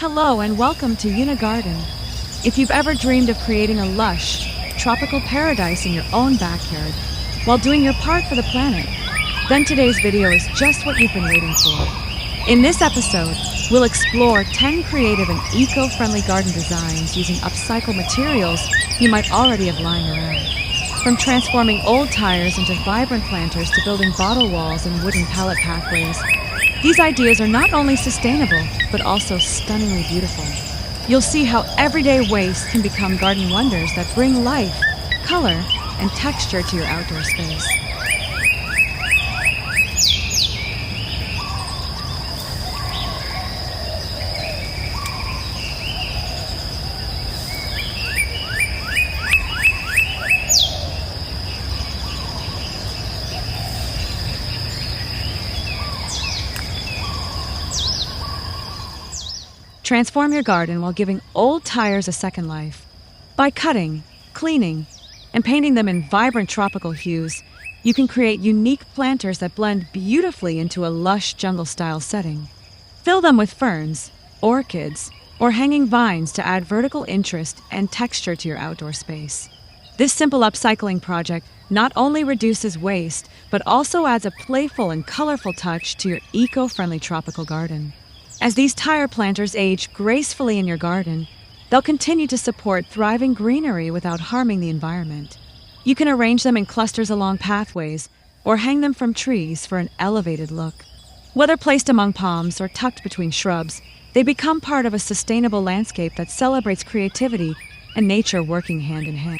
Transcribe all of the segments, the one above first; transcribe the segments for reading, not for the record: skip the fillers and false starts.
Hello and welcome to Yuna Garden. If you've ever dreamed of creating a lush, tropical paradise in your own backyard while doing your part for the planet, then today's video is just what you've been waiting for. In this episode, we'll explore 10 creative and eco-friendly garden designs using upcycled materials you might already have lying around. From transforming old tires into vibrant planters to building bottle walls and wooden pallet pathways, these ideas are not only sustainable, but also stunningly beautiful. You'll see how everyday waste can become garden wonders that bring life, color, and texture to your outdoor space. Transform your garden while giving old tires a second life. By cutting, cleaning, and painting them in vibrant tropical hues, you can create unique planters that blend beautifully into a lush jungle-style setting. Fill them with ferns, orchids, or hanging vines to add vertical interest and texture to your outdoor space. This simple upcycling project not only reduces waste, but also adds a playful and colorful touch to your eco-friendly tropical garden. As these tire planters age gracefully in your garden, they'll continue to support thriving greenery without harming the environment. You can arrange them in clusters along pathways or hang them from trees for an elevated look. Whether placed among palms or tucked between shrubs, they become part of a sustainable landscape that celebrates creativity and nature working hand in hand.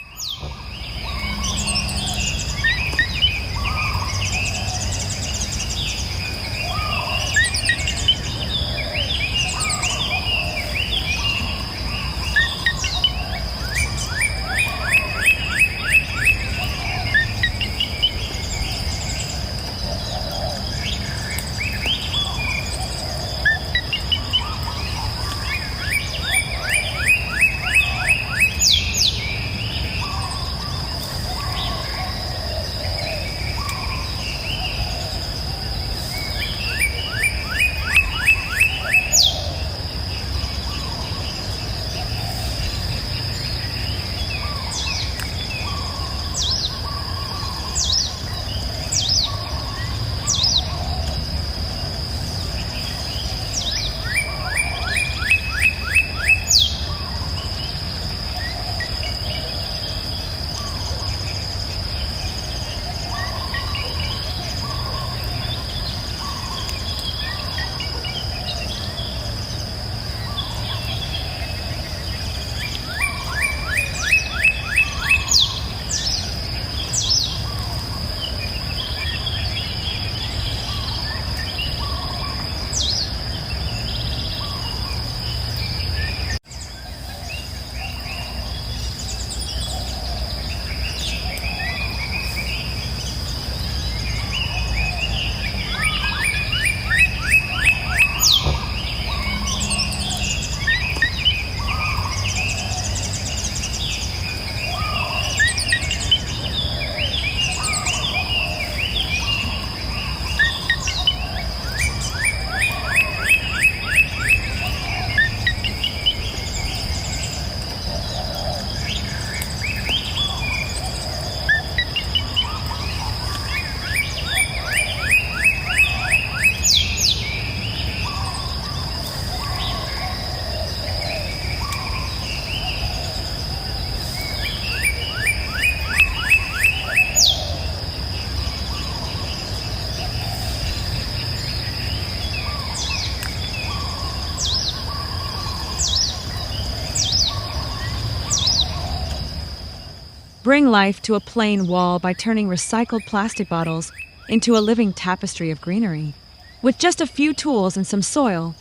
Bring life to a plain wall by turning recycled plastic bottles into a living tapestry of greenery. With just a few tools and some soil,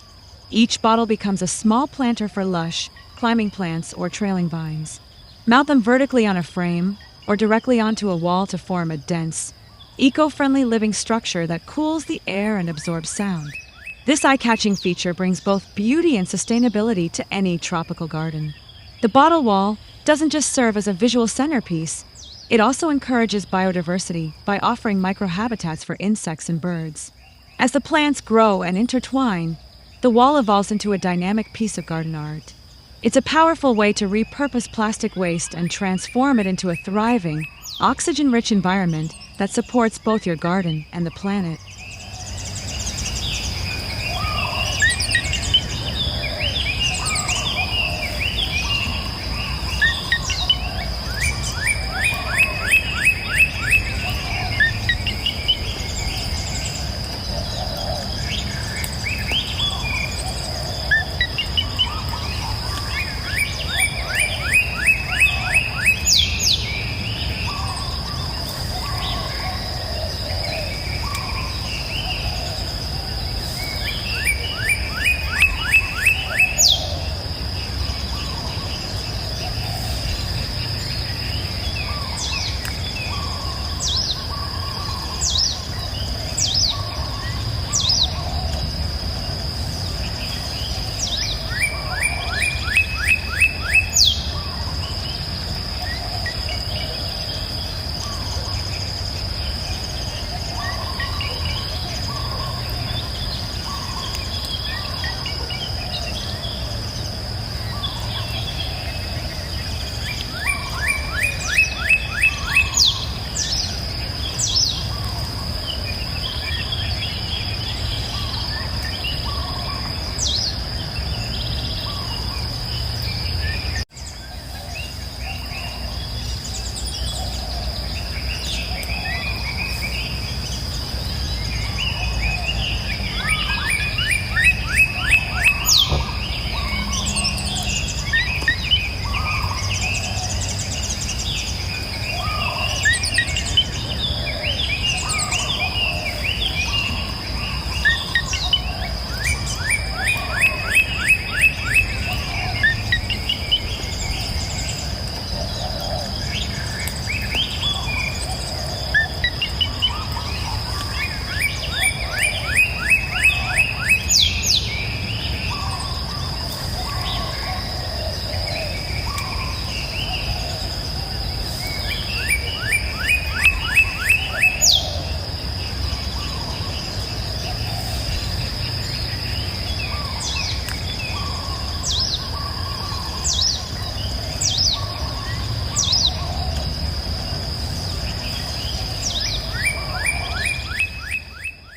each bottle becomes a small planter for lush, climbing plants, or trailing vines. Mount them vertically on a frame or directly onto a wall to form a dense, eco-friendly living structure that cools the air and absorbs sound. This eye-catching feature brings both beauty and sustainability to any tropical garden. The bottle wall doesn't just serve as a visual centerpiece, it also encourages biodiversity by offering microhabitats for insects and birds. As the plants grow and intertwine, the wall evolves into a dynamic piece of garden art. It's a powerful way to repurpose plastic waste and transform it into a thriving, oxygen-rich environment that supports both your garden and the planet.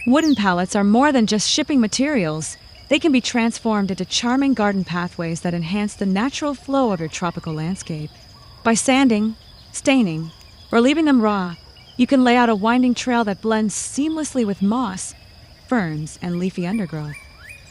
Wooden pallets are more than just shipping materials. They can be transformed into charming garden pathways that enhance the natural flow of your tropical landscape. By sanding, staining, or leaving them raw, you can lay out a winding trail that blends seamlessly with moss, ferns, and leafy undergrowth.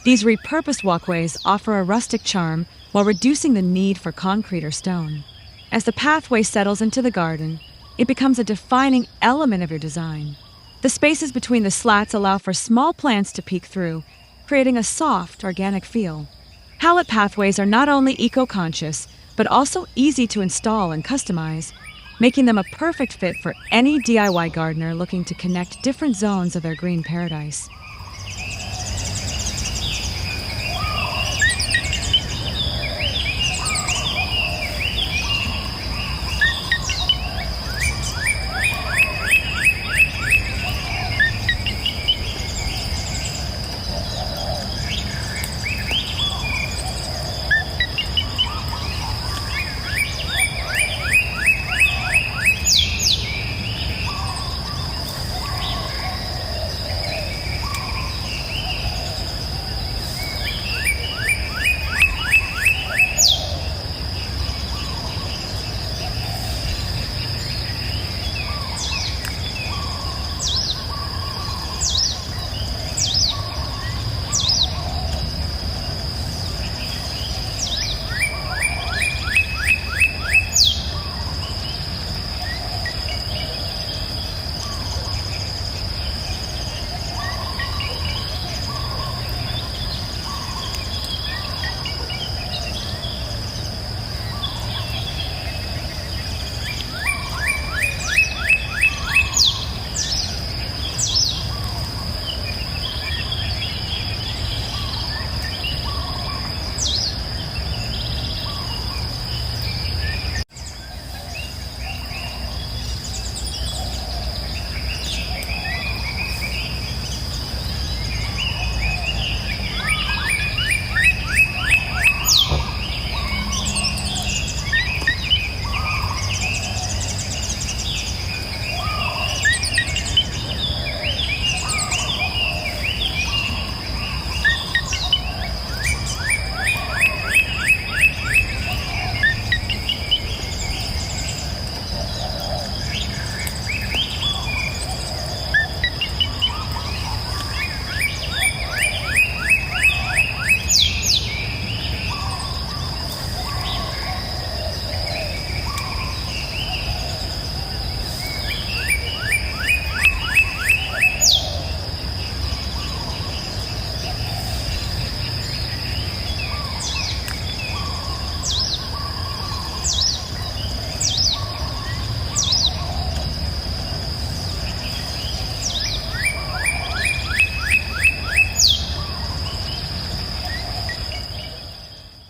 These repurposed walkways offer a rustic charm while reducing the need for concrete or stone. As the pathway settles into the garden, it becomes a defining element of your design. The spaces between the slats allow for small plants to peek through, creating a soft, organic feel. Pallet pathways are not only eco-conscious, but also easy to install and customize, making them a perfect fit for any DIY gardener looking to connect different zones of their green paradise.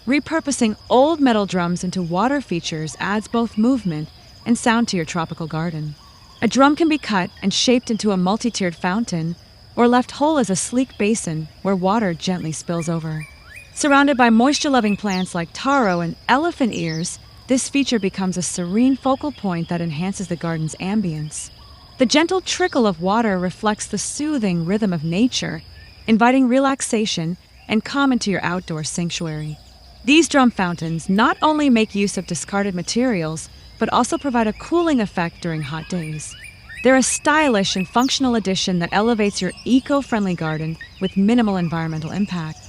Repurposing old metal drums into water features adds both movement and sound to your tropical garden. A drum can be cut and shaped into a multi-tiered fountain, or left whole as a sleek basin where water gently spills over. Surrounded by moisture-loving plants like taro and elephant ears, this feature becomes a serene focal point that enhances the garden's ambience. The gentle trickle of water reflects the soothing rhythm of nature, inviting relaxation and calm into your outdoor sanctuary. These drum fountains not only make use of discarded materials, but also provide a cooling effect during hot days. They're a stylish and functional addition that elevates your eco-friendly garden with minimal environmental impact.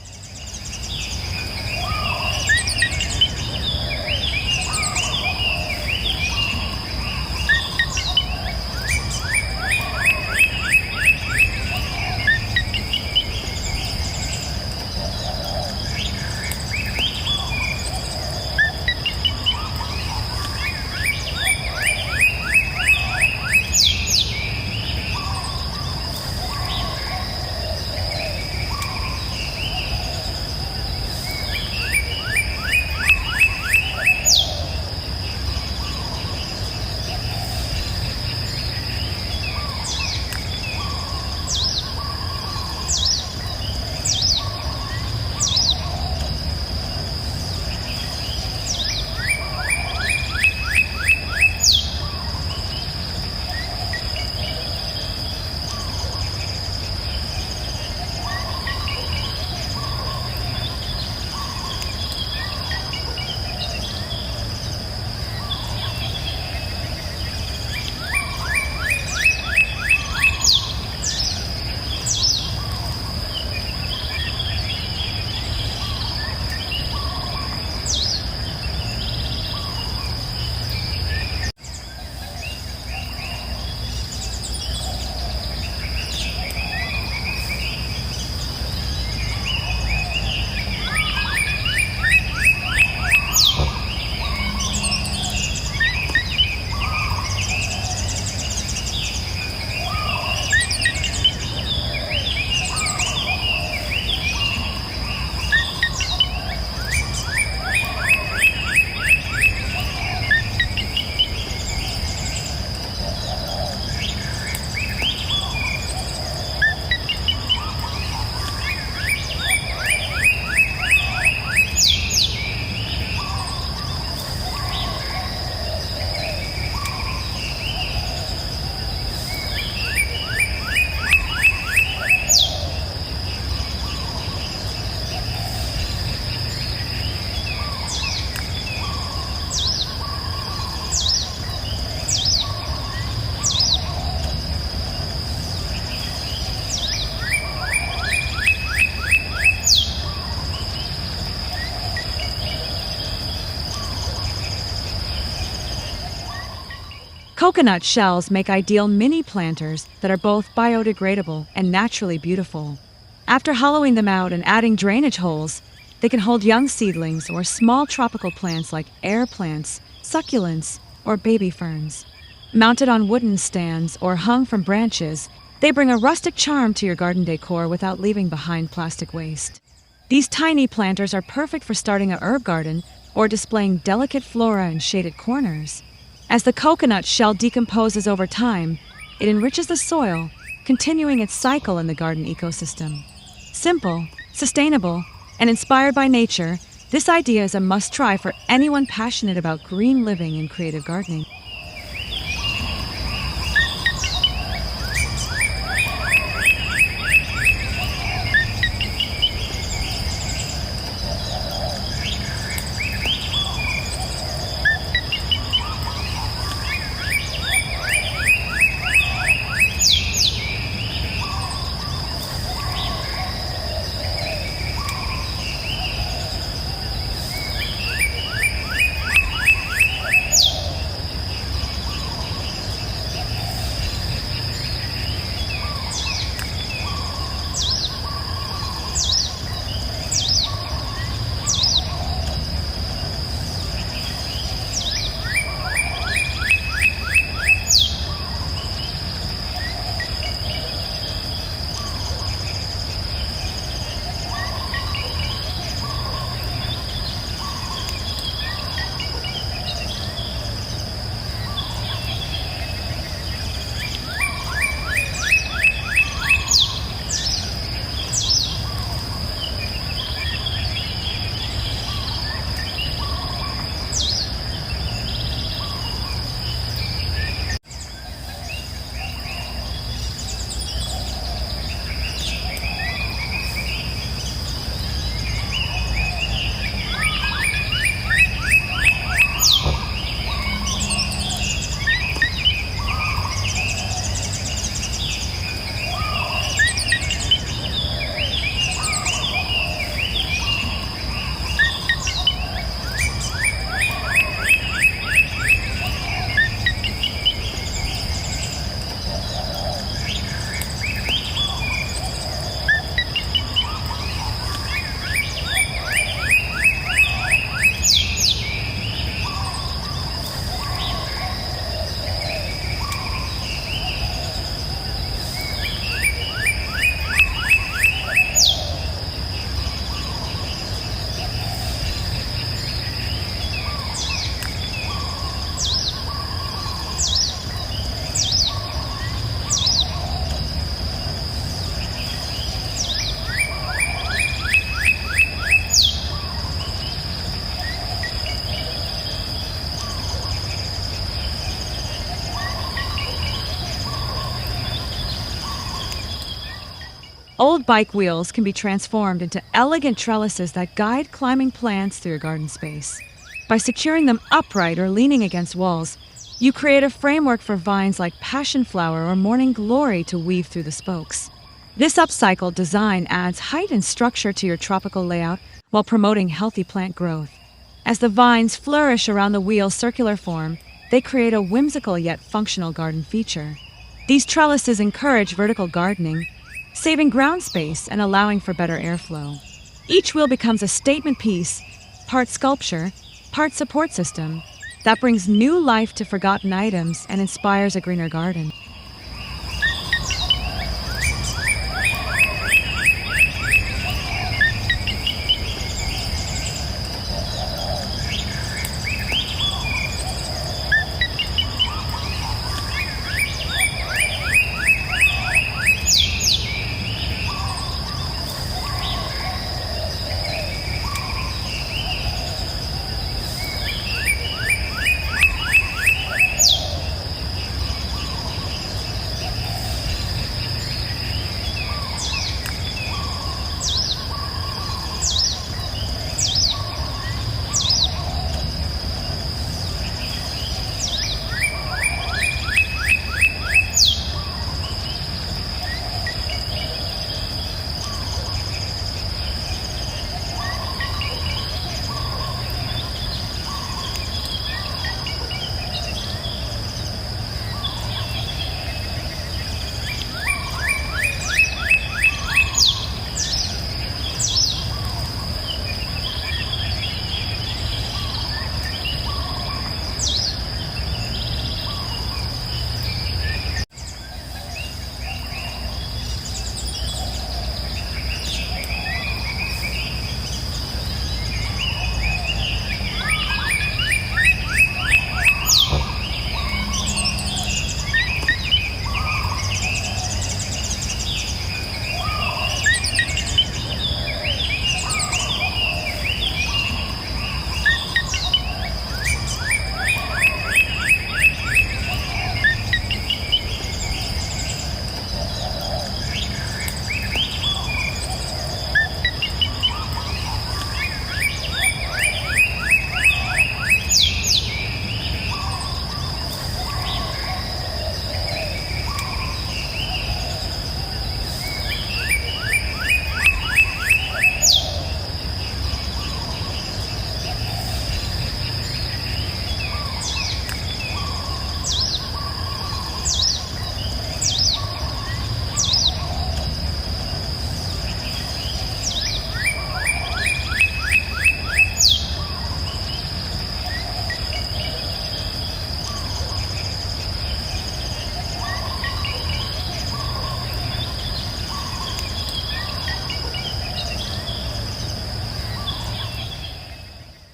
Coconut shells make ideal mini planters that are both biodegradable and naturally beautiful. After hollowing them out and adding drainage holes, they can hold young seedlings or small tropical plants like air plants, succulents, or baby ferns. Mounted on wooden stands or hung from branches, they bring a rustic charm to your garden decor without leaving behind plastic waste. These tiny planters are perfect for starting a herb garden or displaying delicate flora in shaded corners. As the coconut shell decomposes over time, it enriches the soil, continuing its cycle in the garden ecosystem. Simple, sustainable, and inspired by nature, this idea is a must-try for anyone passionate about green living and creative gardening. Old bike wheels can be transformed into elegant trellises that guide climbing plants through your garden space. By securing them upright or leaning against walls, you create a framework for vines like passion flower or morning glory to weave through the spokes. This upcycled design adds height and structure to your tropical layout while promoting healthy plant growth. As the vines flourish around the wheel's circular form, they create a whimsical yet functional garden feature. These trellises encourage vertical gardening, saving ground space and allowing for better airflow. Each wheel becomes a statement piece, part sculpture, part support system, that brings new life to forgotten items and inspires a greener garden.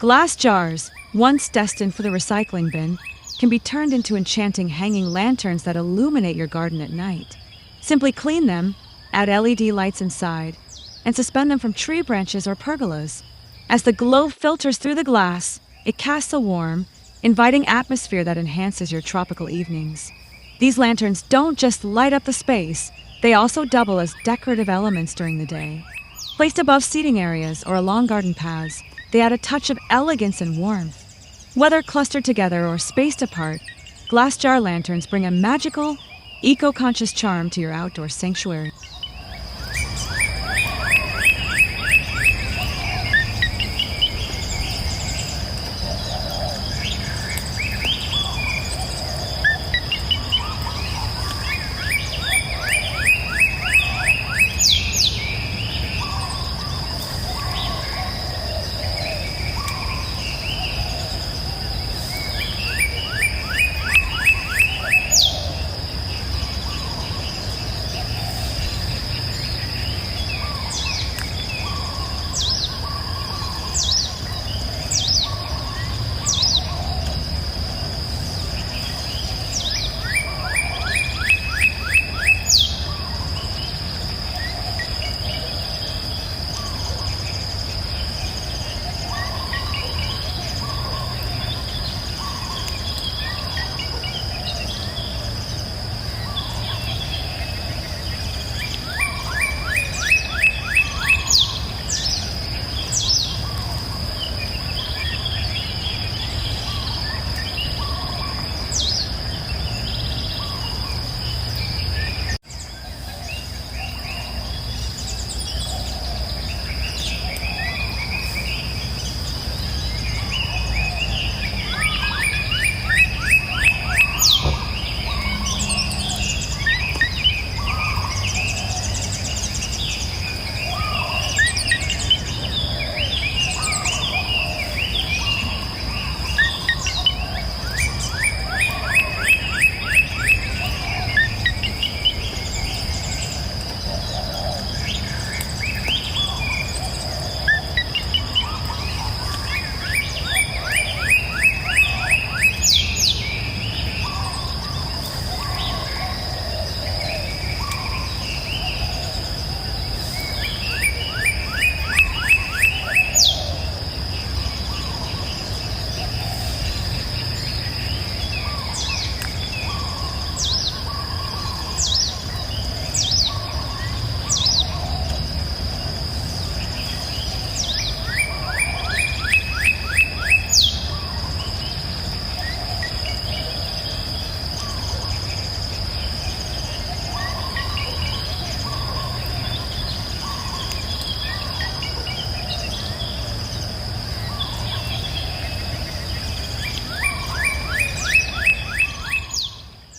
Glass jars, once destined for the recycling bin, can be turned into enchanting hanging lanterns that illuminate your garden at night. Simply clean them, add LED lights inside, and suspend them from tree branches or pergolas. As the glow filters through the glass, it casts a warm, inviting atmosphere that enhances your tropical evenings. These lanterns don't just light up the space, they also double as decorative elements during the day. Placed above seating areas or along garden paths, they add a touch of elegance and warmth. Whether clustered together or spaced apart, glass jar lanterns bring a magical, eco-conscious charm to your outdoor sanctuary.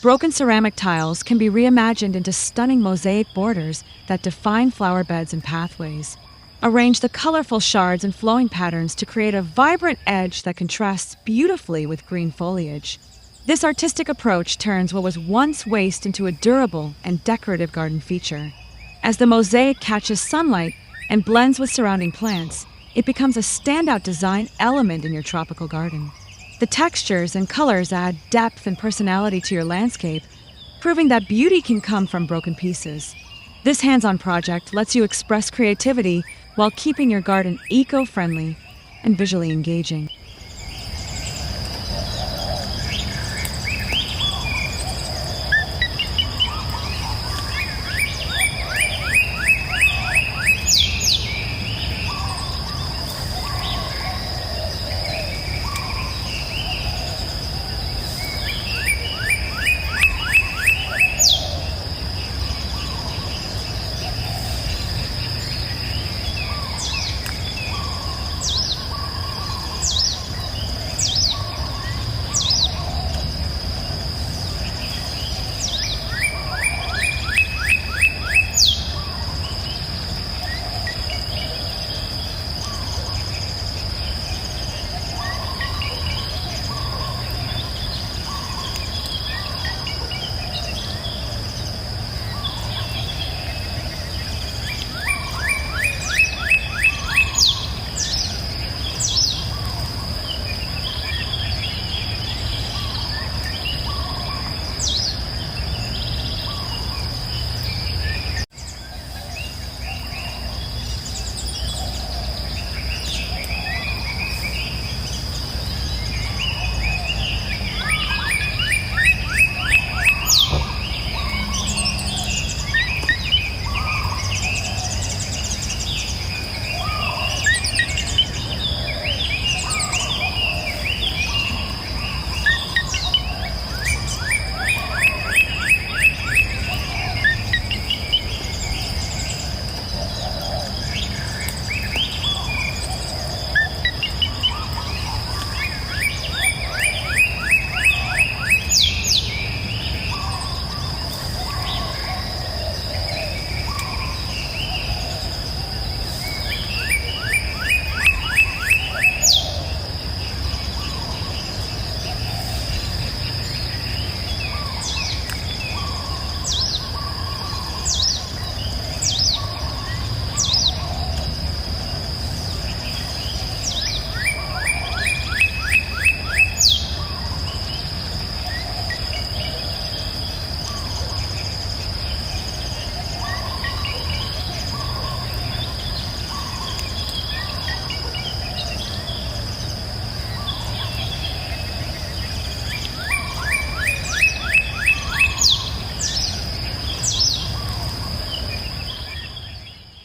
broken ceramic tiles can be reimagined into stunning mosaic borders that define flower beds and pathways. Arrange the colorful shards and flowing patterns to create a vibrant edge that contrasts beautifully with green foliage. This artistic approach turns what was once waste into a durable and decorative garden feature. As the mosaic catches sunlight and blends with surrounding plants, it becomes a standout design element in your tropical garden. The textures and colors add depth and personality to your landscape, proving that beauty can come from broken pieces. This hands-on project lets you express creativity while keeping your garden eco-friendly and visually engaging.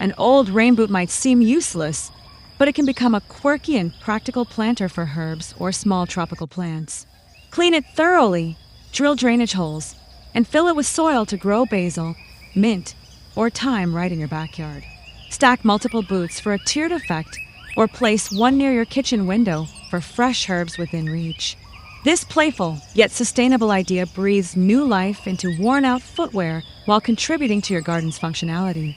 An old rain boot might seem useless, but it can become a quirky and practical planter for herbs or small tropical plants. Clean it thoroughly, drill drainage holes, and fill it with soil to grow basil, mint, or thyme right in your backyard. Stack multiple boots for a tiered effect, or place one near your kitchen window for fresh herbs within reach. This playful yet sustainable idea breathes new life into worn-out footwear while contributing to your garden's functionality.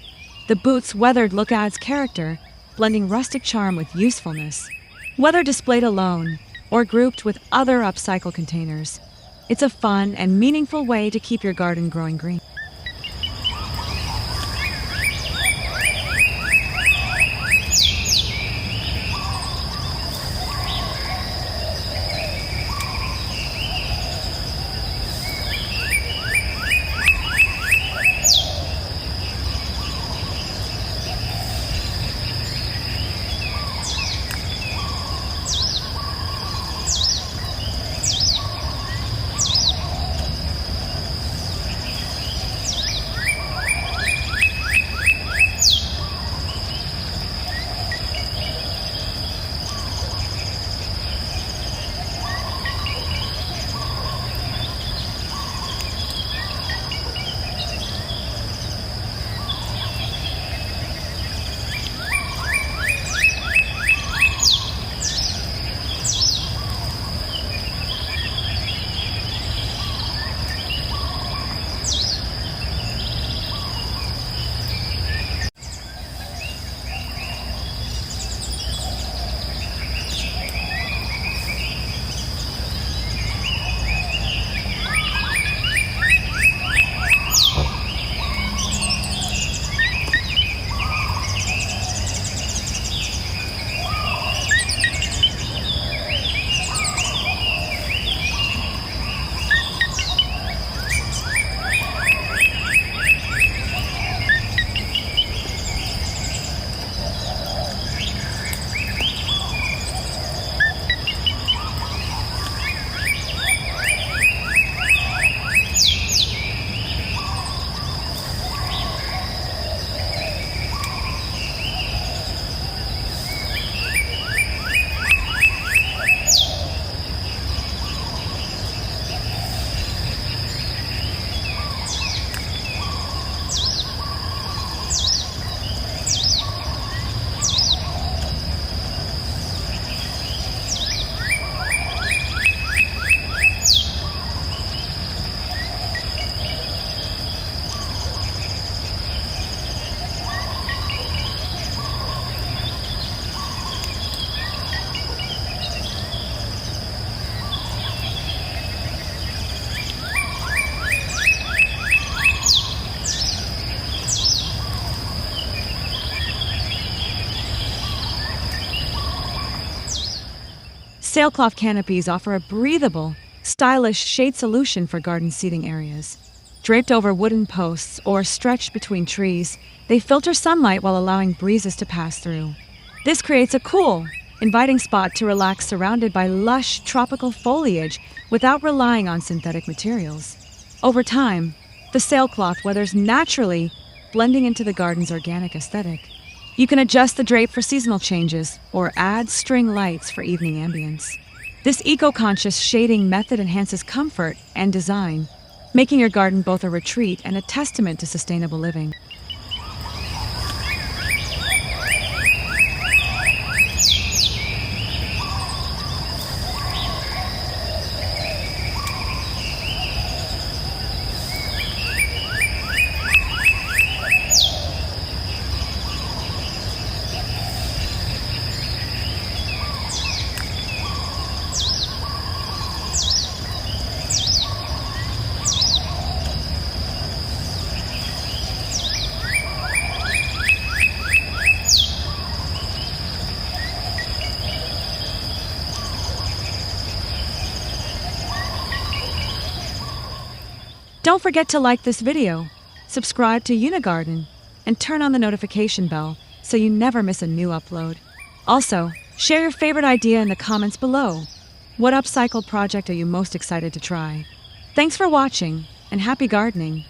The boot's weathered look adds character, blending rustic charm with usefulness. Whether displayed alone or grouped with other upcycle containers, it's a fun and meaningful way to keep your garden growing green. Sailcloth canopies offer a breathable, stylish shade solution for garden seating areas. Draped over wooden posts or stretched between trees, they filter sunlight while allowing breezes to pass through. This creates a cool, inviting spot to relax surrounded by lush tropical foliage without relying on synthetic materials. Over time, the sailcloth weathers naturally, blending into the garden's organic aesthetic. You can adjust the drape for seasonal changes or add string lights for evening ambience. This eco-conscious shading method enhances comfort and design, making your garden both a retreat and a testament to sustainable living. Don't forget to like this video, subscribe to Yuna Garden, and turn on the notification bell so you never miss a new upload. Also, share your favorite idea in the comments below. What upcycled project are you most excited to try? Thanks for watching, and happy gardening.